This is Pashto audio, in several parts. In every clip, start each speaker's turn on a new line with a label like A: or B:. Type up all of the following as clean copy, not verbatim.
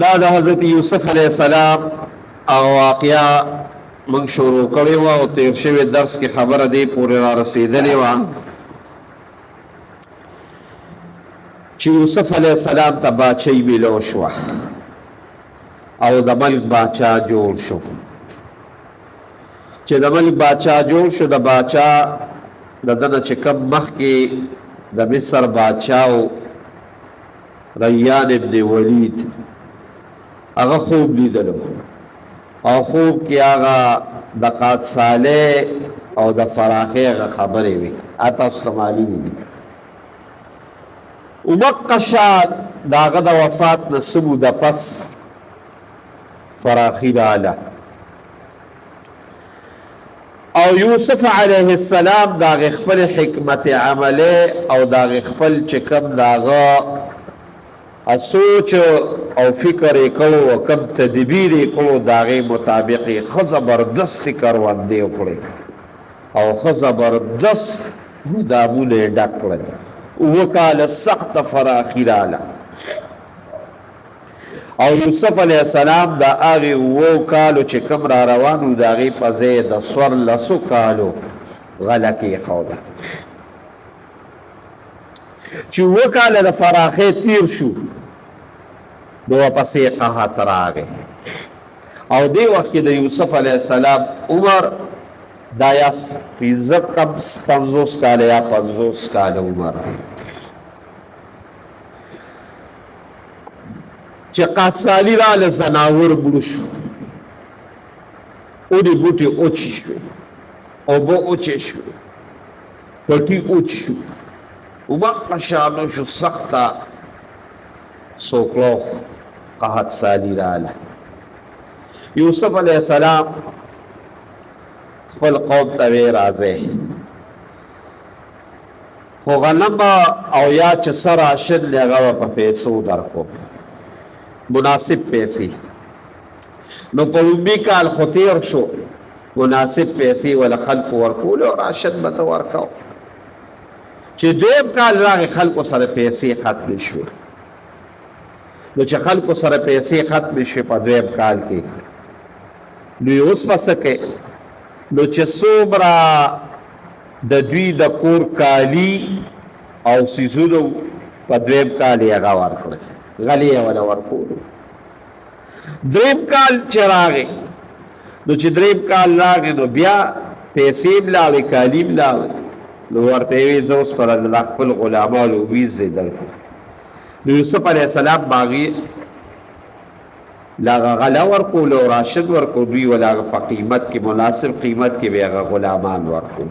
A: دا د حضرت یوسف علیہ السلام او واقعا من شروع کړی و او تیر شوی درس کې خبره دی پورې را رسیدلې وه چې یوسف علیہ السلام ته باچۍ میلو شوه او د ملک باچا جوړ شو چې د ملک باچا جوړ شو د باچا د دنه چې کم مخکې د مصر باچا و ریان ابن ولید هغه خوب لیدلو او خوب کې هغه د قاد صالح او د فراخي هغه خبرې وي تاسو ته معلوم دي ومقشا د هغه د وفات نه څه موده پس فراخي راله او یوسف علیه السلام د هغې خپل حکمت عملی او د هغې خپل چې کوم د هغه سوچ او فکر یې کړو او کوم تدبیر یې کړو د هغې مطابق یې ښه زبردست کروندې وکړې او ښه زبردست ګدامونه یې ډک کړل اووه کاله سخته فراخي راله او یوسف علیه السلام د هغې اوو کالو چې کوم را روان و د هغې په ځای د څوارلسو کالو غله کېښوده چې اووه کاله د فراخۍ تیر شو نو ورپسې قحط راغی او دې وخت کې د یوسف علیه السلام عمر دا یا پنځه کم 50 کاله یا 50 کاله عمر دی چې قاصالي راله زناور مړه شو اودې بوټي اوچې شوې اوبه اوچې شوې پټي اوچ شو ومقشانو شو سخته سوکلوخ قحط سالی راله یوسف علیہ السلام خپل قوم ته وی راځئ خو غنم او یا چې څه راشد دی هغه به په پیسو درکو مناسب پیسې نو په لومبي کال خو تیر شو مناسب پیسې ول خلکو ورکول او راشد به ته ورکاو چې دویم کال راغی خلکو سره پیسې ختم شوې نو چې خلکو سره پیسې ختم شوې په دویم کال کې نو یې اوس به څه کوې نو چې څومره د دوی د کور کالي او څیزونه په دویم کال یې هغه ورکړل غلې یې ونه ورکولو دریم کال چې راغی نو چې دریم کال راغی نو بیا پیسې هم لاړې کالي هم لاړې نو ورته یې ویې زه اوس پر د خپل غلامانو ویزې درکړو نو یوسف علیه السلام باغې لاغه غله ورکول او راشد ورکول دوی ولاغه په قیمت کې مناسب قیمت کې به هغه غلامان ورکول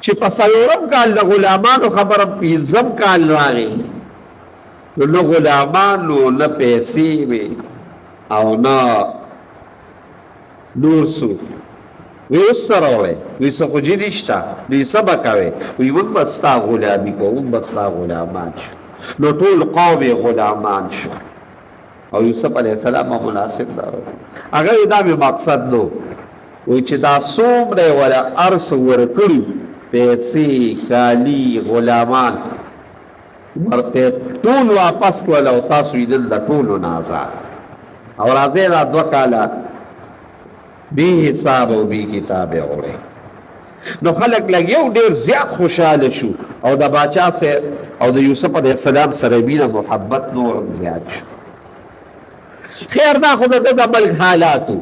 A: چې په څلورم کال د غلامانو خبره پنځم کال راغی نو غلامانو نه پیسې وي او نه نور څوک وی اوس سره وی وی څه خو جدي شته دوی څه به کوې وی موږ به ستا غلامي کوو موږ به ستا غلامان شو نو ټول قوم یې غلامان شو او یوسف علیه السلام مناسب دا هغه دا مې مقصد نو وی چې دا څومره یې وله هر څه ورکړي پیسې کالي غلامان ورته ټول واپس کړل او تاسو یې نن د ټولو نه آزاد او راځئ دا 2 کاله بی حساب او بی کتاب اوره نو خلق لګیو ډیر زیات خوشاله شو او د باچا سره او د یوسف علیه السلام سره مینه محبت نور زیات شو خیر دا خو د ملک حالاتو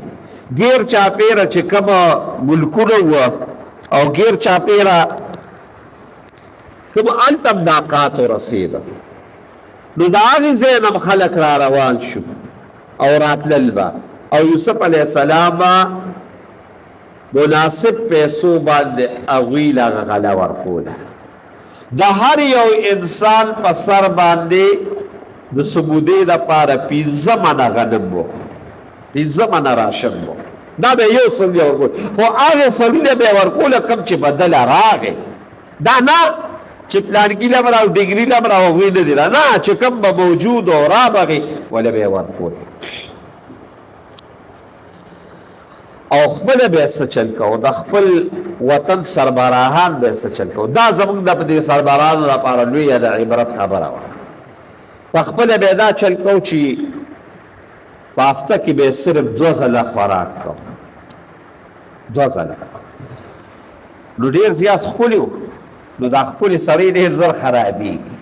A: غیر چاپیره چې کوم ملکونه و او غیر چاپیره کوم انتم داقات رسیده نو دا هغې ځای نه خلق را روان شو او راتلل به او یوسف علیہ السلام مناسب پیسو باندې هغوی له غله ورکوله د هر یو انسان په سر باندې د سمودې دپاره 15 منه غنم و 15 منه راشن و دا به یو سړي ورکول خو هغې سړي به یې ورکوله کوم چې بدله راغې دا نه چې پلانګي له مره او ډګري له مره هغوی نه دي نه چې کوم به موجود او رابغې وله به یې ورکول او خپل به څه چل کو د خپل وطن سربراهان به څه چل کو دا زموږ د دې سربراهانو لپاره لوی د عبرت خبره وه په خپله به یې دا چل کو چې په هفته کې به صرف 2 ځله خوراک کو، 2 ځله. نو ډېر زیات ښکلي وو، نو دا ښکلي سړی ډېر زر خرابېږي.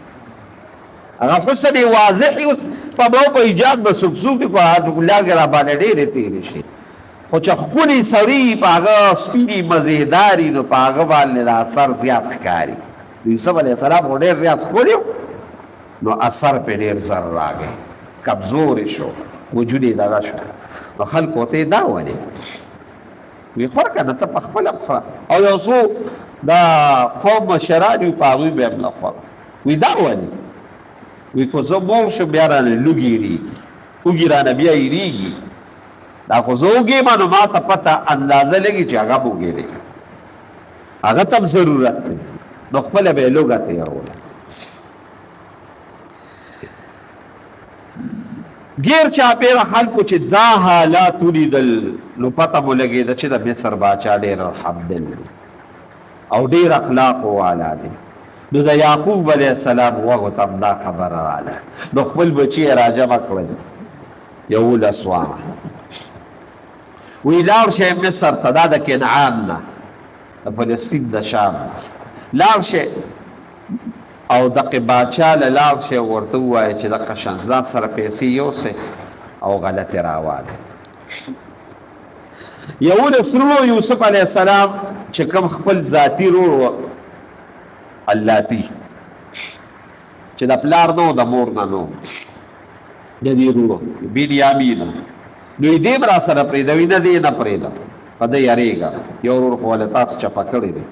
A: هغه حسن یې واضح وي، اوس په مو په ایجاد به څوک څوک کړي، خو لاګې را باندې ډېرې تېرې شي. خو چې ښکلي سړي په هغه سپینې مزېداري، نو په هغه باندې د اثر زیات ښکاري. یوسف علیه السلام خو ډېر زیات ښکلي وو، نو اثر پې ډېر زر راغی، کمزورې شو، وجود یې دغه شو. نو خلکو ته یې دا ولې وی خور که نه ته په خپله خوره، او یو څو دا قوم مشران وي په هغوی به یې هم نه خوره. وی دا ولې وی که زه مور شم بیا رانه لوږې یېرېږي، اوږې رانه بیا یېرېږي. دا خو زه اوږې ما نو ما ته پته اندازه لګي چې هغه به اوږې دی، هغه ته هم ضرورت دی، نو خپله به یې لوږه تېروله. غیر چاپېره خلکو چې دا حالات ولیدل، نو پته مو لګېده چې د مصر باچا ډېر رحمدل دی او ډېر اخلاقو والا دی. نو د یعقوب علیه السلام غوږو ته هم دا خبره راغله، نو خپل بچي یې راجمع کړل 11 وانه. وی لاړ شئ مصر ته، دا د کنعان نه، د فلسطین د شام لاړ شئ، او دغه باچا له لاړ شئ ورته ووایه چې دغه شان ځان سره پیسې یوسئ او غلطې راواله. 11 ورو یوسف علیه السلام چې کوم خپل ذاتي رور اللاتی چې د پلار نو د مور نه نو د دې رورو بنیامین، نو یې دې را سره پرېږده، وي نه دې نه پرېږده، په ده یارېږه. یو رور خو ولې تاسو چپه کړی دی،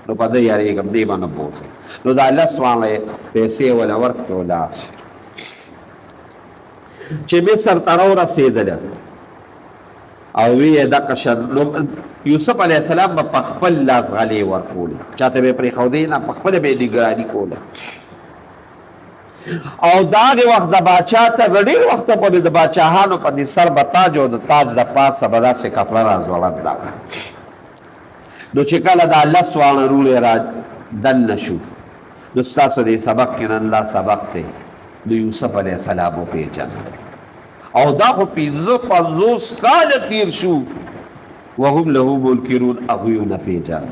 A: نو په ده یارېږم، دې به نه بوځئ. نو دا 10 وانه پیسې وله ورکړې ولاړ شي. چې مصر ته راورسېدله او وی دغه شان، نو یوسف علیه السلام به په خپل لاس غلې ورکولې، چاته به یې پرېښودې نه، په خپله به یې نګراني کوله. او دا هغې وخت د باچا ته ډېر وخته پورې د باچاهانو په دې سر به تاج او د تاج د پاسه به داسې کپړه را ځوړند ده. نو چې کله دا 10 واړه روړې را دننه شو، نو ستاسو دې سبق کې نن لا سبق دی، نو یوسف علیه السلام وپېژند. او دا خو 50 کاله تیر شو، وهم له منکرون، هغوی ونه پېژند.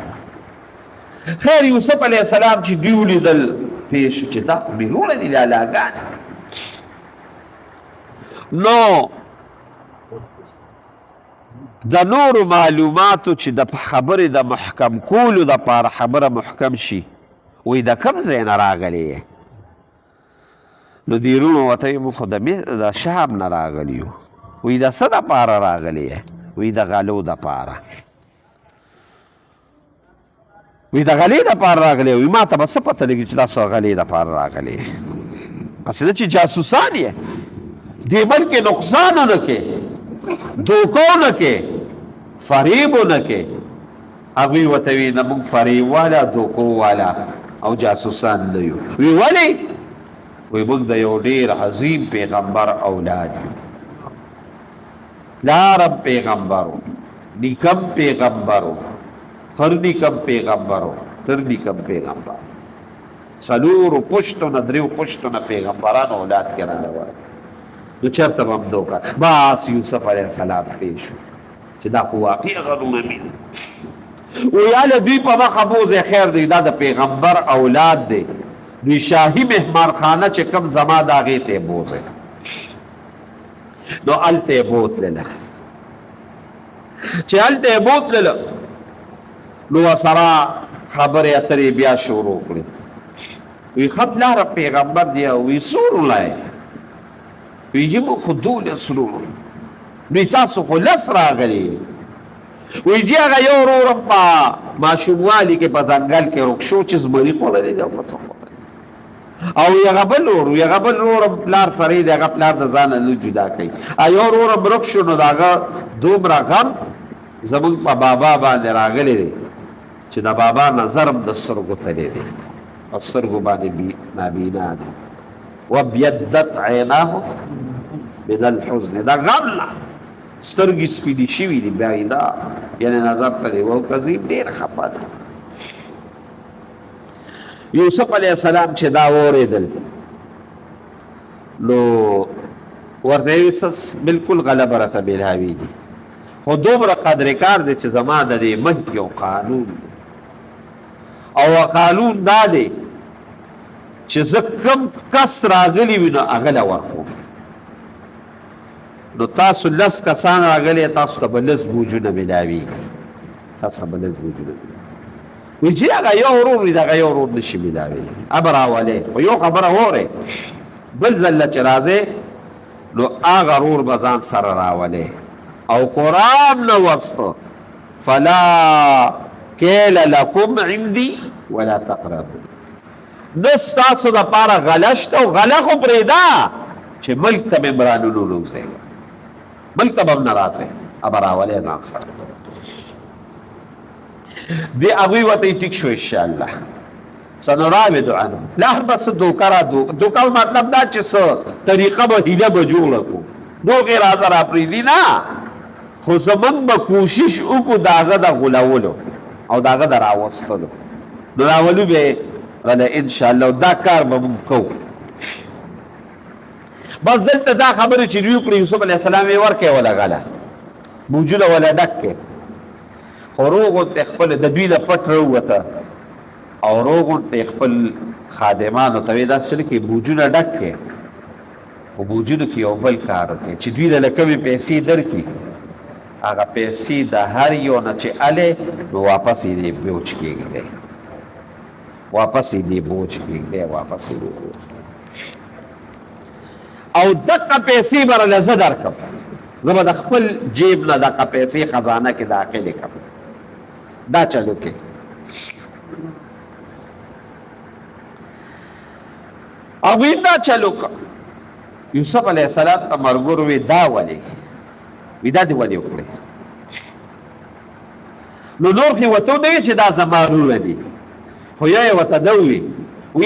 A: خیر یوسف علیه السلام چې دوی ولیدل پیش چې دا خو میلونه دي لالاګان، نو د نورو معلوماتو چې د خبرې د محکم کولو دپاره خبره محکم شي، وی د کوم ځای نه راغلی یې؟ نو دې وروڼو ورته ویل موږ خو د شام نه راغلي یو. وی د څه دپاره راغلی یې؟ وی د غلو دپاره. وی د غلې دپاره راغلی یې؟ وی ما ته به څه پته لګي چې تاسو غلې دپاره راغلی یې؟ هسې نه چې جاسوسان یې، دې ملک کې نقصان ونه کې، دوکه ونه کې، فریب ونه کې. هغوی ورته وی نه موږ فریب والا، دوکو والا او جاسوسان نه یو. وی ولې؟ وی موږ د یو ډېر عظیم پیغمبر اولاد یو، پلارم پیغمبر و، نیکم پیغمبر و، فرنیکم پیغمبر و، ترنیکم پیغمبر، څلورو پشتو نه 3 پشتو نه پیغمبران اولاد کې راله وایي. نو چېرته به هم دوکه. بس یوسف علیه السلام پېښ شو چې دا خو واقع غرونه مینه. ویاله دوی په مخه بوځئ، خیر دی دا د پیغمبر اولاد دی، دوی شاهي مهمان خانه چې کوم زما د هغې ته یې بوځئ. نو هلته یې بوتلله. چې هلته یې بوتلله، نو ورسره خبرې اترې بیا شروع کړې. وی ښه پلاره پیغمبر دی، وی څو وروڼه یې؟ وی چې موږ خو 12 وروڼه. وی تاسو خو 10 راغلي. وی چې هغه یو ورورم په ماشوموالي کې په ځنګل کې ورک شو چې زمري خوړلی دی او څه خوړلی، او هغه بل ورورم پلار سره یې د هغه پلار د ځانه نه جدا کوي. یو ورورم ورک شو، نو د هغه دومره غم زموږ په بابا باندې راغلی دی چې د بابا نظر هم د سترګو تلی دی، په سترګو باندې نابینا دی. وابیضت عیناه من الحزن، د غم نه سترګې سپینې شوي دي، بعیدا یعنې نظر تلی و. کظیم ډېر خفه دی. یوسف علیه السلام چې دا واورېدل، نو ورته بالکل غلبه راته ملاویږي خو دومره قدر کار دی چې زما د دې ملک یو قانون دی او قانون دا دی چې زه کوم کس راغلی وي نو هغه له ورکوم نو تاسو لس کسان راغلی تاسو ته به لس بوجونه ملاویږي تاسو ته به لس بوجونه وی چې هغه یو ورور وي دغه یو ورور نشي ملاویږي اب راولې خو یو خبره اورئ بل ځل چې راځې نو هغه ورور به ځان سره راولې او قرآن نه وسطه فلا کیل لکم عندي ولا تقربوا نو ستاسو دپاره غله شته او غله خو پرېږده چې ملک ته مې مرانونو نوځئ ملک ته به هم نه راځئ ابه راولې ځان سره دی هغوی ورته ټیک شو انشاءالله سنراود عنه لا هر بس دوکه را دوکه مطلب دا چې څه طریقه به هیله به جوړه کړو نور غیر حاضر پرېږدي نه خو زمونږ به کوشش وکړو د هغه د غولولو او د هغه د راوستلو نو راولو به غله انشاءالله دا کار به مونږ کوو بس دلته دا خبرې چې دوی وکړې یوسف علیه السلام یې ورکړې وله غله بوجونه وله ډک کړې خو روغ غوندې خپل د دوی له پټ راووته او روغ غوندې خپل خادمانو ته ویې داسې چلې کې بوجونه ډک کړې خو بوجونو کې یو بل کار وکړې چې دوی له کمې پیسې درکړي هغه پیسې د هر یو نه چې الې نو واپس یې دې بوج کېږدی واپس یې دې بوج کېږدی واپس یې دې بوج او دقه پیسې به راله زه درکړم زه به د خپل جیب نه دقه پیسې خزانه کې داخلې کړم دا چلو کې هغوی دا چلو کړ یوسف علیه السلام ته ملګرو وی دا ولې وی دا دې ولې وکړې نو نور خو ورته ونه وي چې دا زما وروره دي خو یا یې ورته ده ووي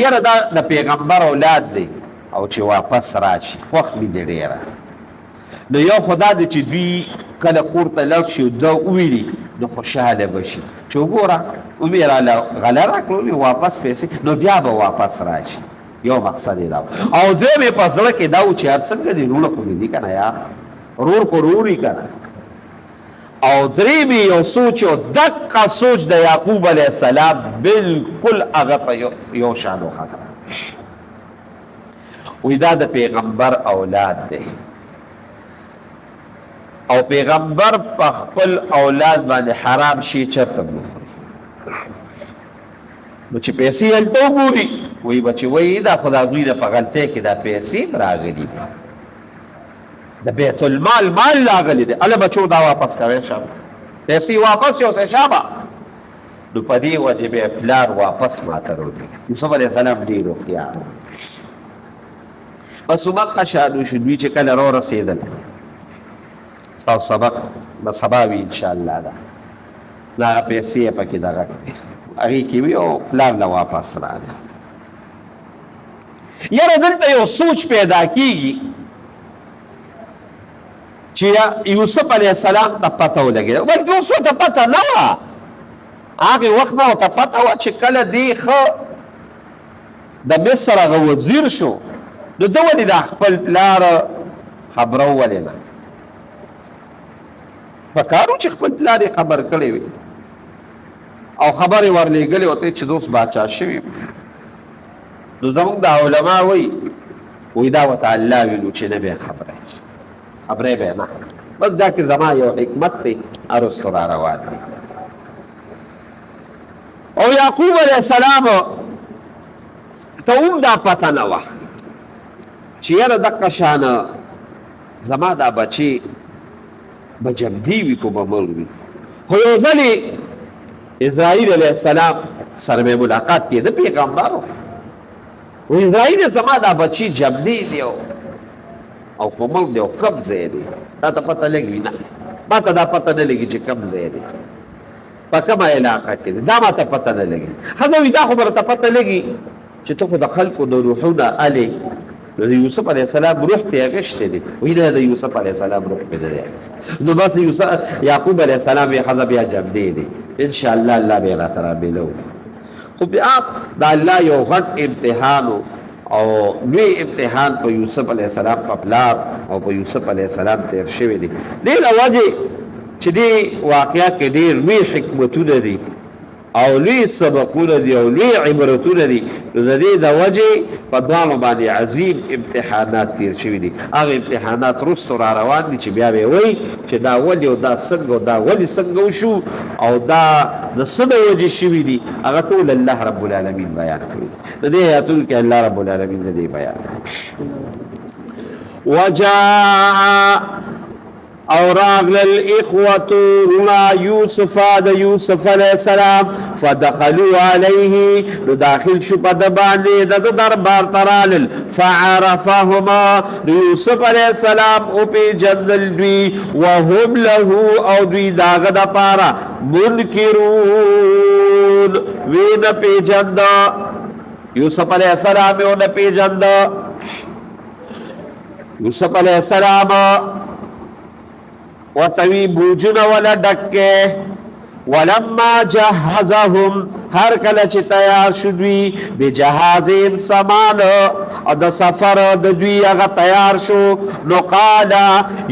A: یاره دا د پیغمبر اولاد دی او چې واپس راشي خوښ مې دی ډېره نو یو خو دا دی چې دوی کله کور ته لاړ شي دا وویني نو خوشحاله به شي چې وګوره ومې راله غله راکړه ومې واپس پیسې نو بیا به واپس راشي یو مقصد یې دا او دویم یې په زړه کې دا و چې هر څنګه دي وروڼه خو مې دي که نه یار رور خو رور وي که نه او درېیم یو سوچ او دقه سوچ د یعقوب علیه السلام بالکل هغه په یو شان وخته وی دا د پیغمبر اولاد دی او پیغمبر په خپل اولاد باندې حرام شي چرته نه خوري نو چې پیسې هلته وګوري وی بچې وی دا خو د هغوی نه په غلطۍ کې دا پیسې راغلي دي د بیت المال مال راغلی دی الله بچو دا واپس کوي شابه پیسې واپس یو څه شابه نو په دې وجه به پلار واپس ماته وروړي یوسف علیه السلام ډېر هوښیار بس ومقه شانو شو دوی چې کله رارسېدل ستاسو سبق به سبا وي انشاءالله ده نو هغه پیسې یې پکې دغه کړې هغې کې وي او پلار له واپس راغله یاره دلته یو سوچ پیدا کېږي چې یوسف علیه السلام ته پته ولګېده بلکې اوس ورته پته نه وه هغې وخت نه ورته پته وه چې کله دې ښه د مصر هغه وزیر شو نو ده ولې دا خپل پلار خبره ولې نه پکار و چې خپل پلار یې خبر کړی وي او خبر یې ورلېږلې ورته چې زه اوس باچا شوی نو زموږ د علما وی دا ورته الله ویلو چې نه به خبره خبرې به نه بس دا کې زما یو حکمت دی ارستو را روان دی او یعقوب علیه السلام ته هم دا پته نه وه چې یاره دقه شانه زما دا بچې به جمدي وي که به مړ وي خو یو ځلې اسرائیل علیه السلام سره مې ملاقات کېده پیغمبرو و اسرائیل زما دا بچې جمدي دی او کومل دی او کم ځای دی تا ته پته لګي نه ما ته دا پته نه لګي چې کم ځای دی په کومه علاقه کې دی دا ما ته پته نه لګي ښځه وي دا خو به راته پته لګي چې ته خو د خلکو د روحونه الې نو د یوسف علیه السلام روح ته یې اغېښتی دی وایي نه د یوسف علیه السلام روح مې نه دی اغېښتی نو بس یعقوب علیه السلام یې ښځه بیا جمدی دی انشاءالله الله به یې راته رابېلو خو بیا د الله یو غټ امتحان او لوی امتحان په یوسف علیه السلام په پلار او په یوسف علیه السلام تیر شوی دی دې له وجې چې دې واقعیا کې ډېر لوی حکمتونه دي او لوی سبقونه دي او لوی عبرتونه دي نو د دې د وجې په دواړو باندې عظیم امتحانات تیر شوي دي هغه امتحانات وروسته را روان دي چې بیا به وایي چې دا ولې او دا څنګه او دا ولې څنګه وشو او دا د څه د وجې شوي دي هغه ټول الله رب العالمین بیان کړي دي د دې آیاتونو کې الله رب العالمین د دې بیان وجاء او راغل الاخوة هنا يوسف دا يوسف علیہ السلام فدخلوا علیه نو داخل شو پا دبانی دا دربار ترالل فعرفهما يوسف علیہ السلام او پی جندل دوی وهم له او دوی داغ دا پارا منکرون وین پی جند یوسف علیہ السلام او پی جند یوسف علیہ السلام وتوی بوجنا ولا ډکه ولما جهزهم هر کله چې تیار شودوی به جهازهم سامان او د سفر د دوی هغه تیار شو نو قال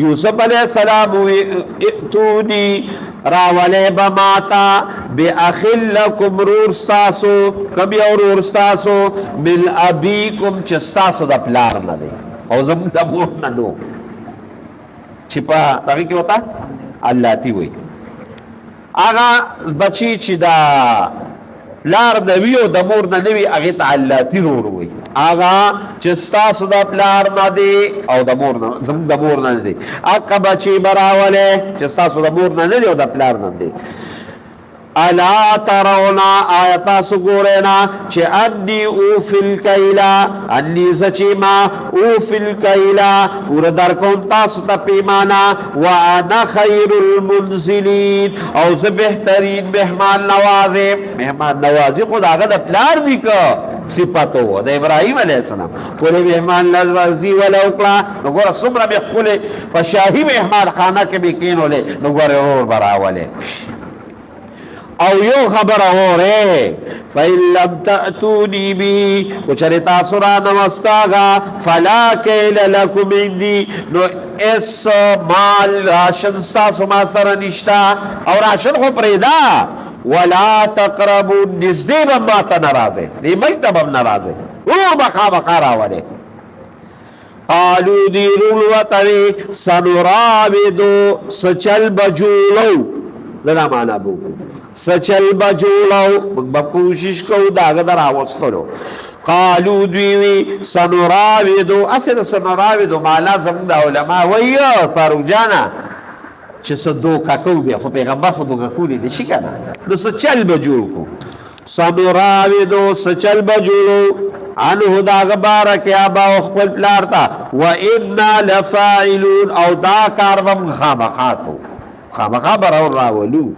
A: یوسف علیہ السلام ائتونی راوله بماتا باخل لكم رورستاسو کبي اور رورستاسو مل ابيكم چستاسو د پلار نه دی او زموږ د مور نه نو چې په هغه کې وتا الله تی وي هغه بچی چې دا پلار د ویو د مور نه نوي هغه ته الله تی ورور وي هغه چې ستاسو د پلار نه دی او د مور نه زموږ د مور نه دی هغه بچی براوله چې ستاسو د مور نه دی او د پلار نه دی الا ترونا آیتا سگورینا چه انی اوفل کئیلا انی زچیما اوفل کئیلا پورا در کون تاسو تا پیمانا وانا خیر المنزلین او زه بہترین مہمان نوازی خود آگا دا پلار دی که صفتو و دا ابراہیم علیہ السلام کولی مہمان نوازی ولا اکلا نگورا سمرا بخولی فشاہی مہمان خانہ کے بکینو لے نگورا رور براولے او یو خبر اوره فإن لم تأتوني به کچرتا سرا نمستاغا فلا کیل لکم عندي نو اس مال راشن ستاسو ما سر نشتا او راشن خو پریدا ولا تقربوا نزدی بما تنرازه نیمت بم نرازه او بخا راوله قالو دیرون وطوی سنرابدو سچل بجولو زنا مانا بوکو سچل بجولو مگبا کوشش کو داغ در آوستلو قالو دویوی سنراویدو اسی دا سنراویدو مالا زمان دا علماء ویو پارو جانا چه سدو ککو بیا خو پیغمبر خودو ککولی دی شکنا نو سچل بجول کو سنراویدو سچل بجولو عنه دا غبارک آبا اخپل پلارتا و انا لفاعلون او دا کاربم خامخا براو راولو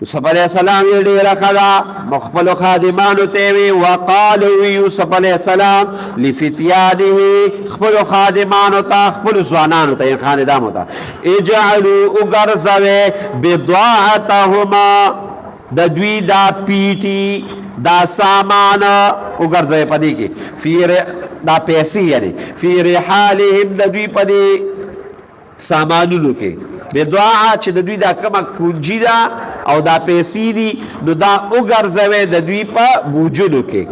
A: یوسف علیہ السلام یہ ډیر خدا مخبل خادمانو تیوی وقالو یوسف علیہ السلام لفتیانه خبل خادمانو تا خبل زوانانو تا خاندانو تا اجعلو اگرزوی بضاعتهما دا دوی دا پیٹی دا سامان اگرزوی پدی کی دا پیسی یعنی فی رحالهم دا دوی پدی سامانونو کې بدعا چې د دوی دا کومه کنجی دا او دا پیسې دي نو دا وګرځوي د دوی په بوجلو کې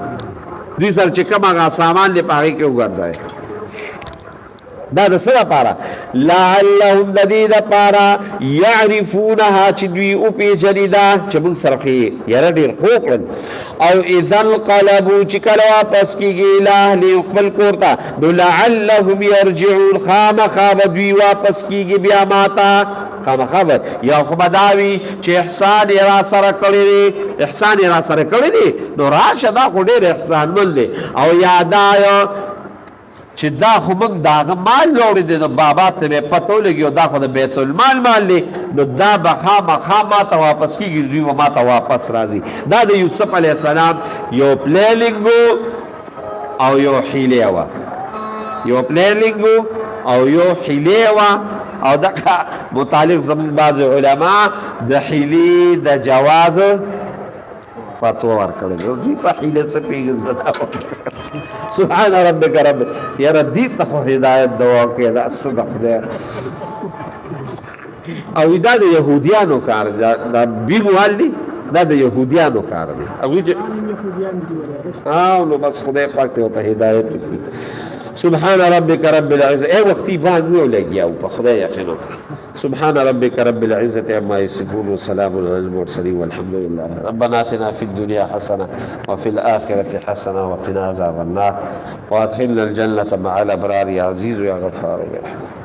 A: دوی سره چې کومه سامان دی پاره کې وګرځوي دا د سره پاره لعلهم الذين پاره يعرفونها چې دوی او پیجنیدا چې موږ سره یې ډیر خوکړل او اذا انقلبوا چې کله واپس کیږي له خپل کورته نو لعلهم يرجعون خامخا دوی واپس کیږي بیا ماتا خامخا یا خو بداوی چې احسان را سره کړی دی نو راشه دا خو ډیر احسان مل دی او یادایا چې دا خو موږ داغه مال لوړی دی نو بابا ته به پتو لګي او دا خو د بیت المال دی نو دا به خامخا ما ته واپس کېږي دوی ما ته واپس راځي دا د یوسف علیه السلام یو پلیننګ او یو حیله وه او یو حیله وه او دغه متعلق زموږ بعض علما د حیلې د جواز فتوا ورکړل دوی په حیله سپیږي زدا سبحان ربک رب یا ردی ته هدایت دوا کې دا صدق ده او دا د يهوديانو کار دا بیګوال دي دا د يهوديانو کار دی او نو بس خدای پاک ته هدایت وکړي سبحان ربك رب العزة وقتي بان ولګي او په خدای یقین سبحان ربك رب العزة عما يصفون وسلام على المرسلين والحمد لله ربنا آتنا في الدنيا حسنة وفي الآخرة حسنة وقنا عذاب النار وادخلنا الجنة مع الأبرار يا عزيز يا غفار يا رحمن